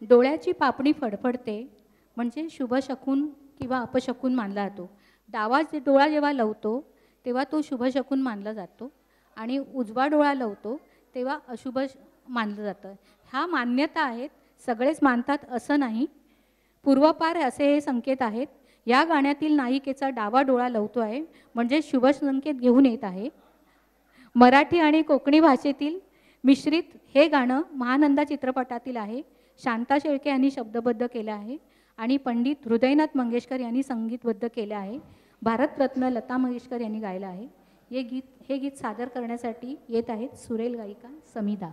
डोळ्याची पापणी फडफडते म्हणजे शुभ शकून किंवा अपशकून मानला जातो. डावा डोळा जेव्हा लवतो तेव्हा तो शुभ शकून मानला जातो आणि उजवा डोळा लवतो तेव्हा अशुभ मानलं जातं. ह्या मान्यता आहेत, सगळेच मानतात असं नाही. पूर्वपार असे हे संकेत आहेत. या गाण्यातील नायिकेचा डावा डोळा लवतो आहे म्हणजे शुभ संकेत घेऊन येत आहे. मराठी आणि कोकणी भाषेतील मिश्रित हे गाणं महानंदा चित्रपटातील आहे. शांता शेळके यांनी शब्दबद्ध केलं आहे आणि पंडित हृदयनाथ मंगेशकर यांनी संगीतबद्ध केलं आहे. भारतरत्न लता मंगेशकर यांनी गायलं आहे. हे गीत सादर करण्यासाठी येत आहेत सुरेल गायिका समिधा.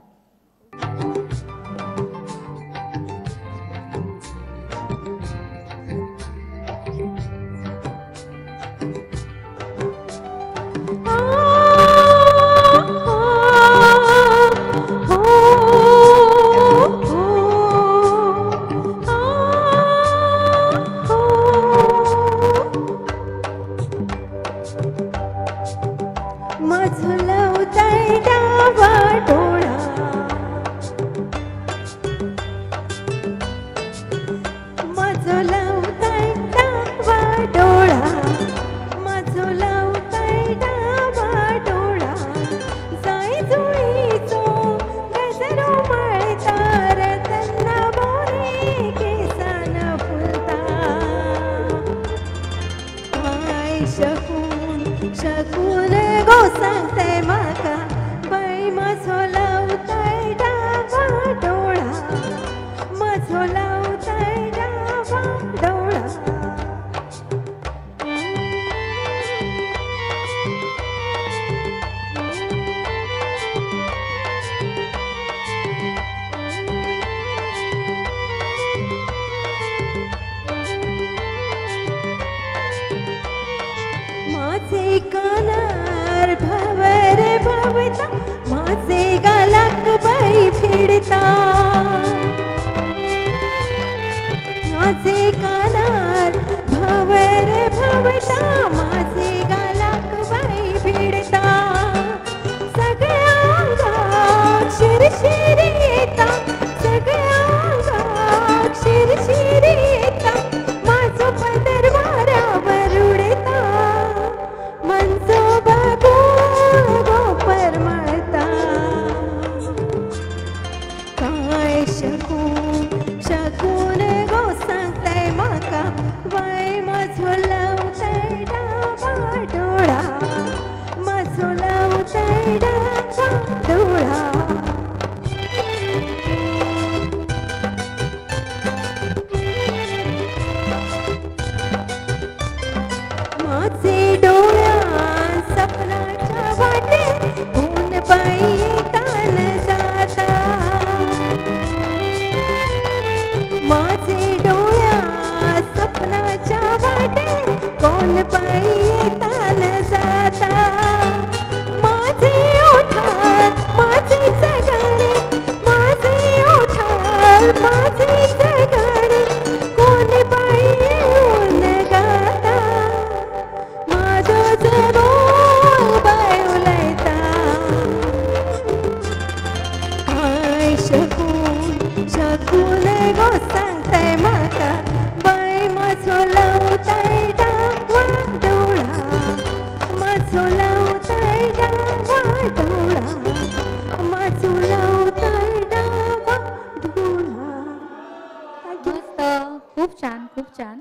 शकून गो सांगते माका बाई माझो लावताय डावा डोळा, माझो लावताय डावा डोळा. माझे कानार भवर भवता, माझे गालाक बाई फिरता. माझे कानार भवर भवता, माझे गालाक बाई फिरता. सगळ्या अंगात शिरशिर येता, सगळ्या अंगात शिरशिर येता. माझो पदर वाऱ्यावर उडता, मनसो बघून गो परमळता. काय शकून गो सांगताय माका बाय माझो लावताय डावा डोळा, माझो लावताय डावा डोळा. माझे डोळ्यात सपनाच्या वाटे ऊन बाई तान जाता. माझे डोळ्यात सपनाच्या वाटे कोण बाई तान जाता. माझे ओठात माझेच गाणे, माझे ओठात माझेच गाणे कोण बाई येऊन गाता. शकून गो सांगताय माका बाई माझो लावताय डावा डोळा, माझो लावताय डावा डोळा, माझो लावताय डावा डोळा. मस्त, खूप छान, खूप छान.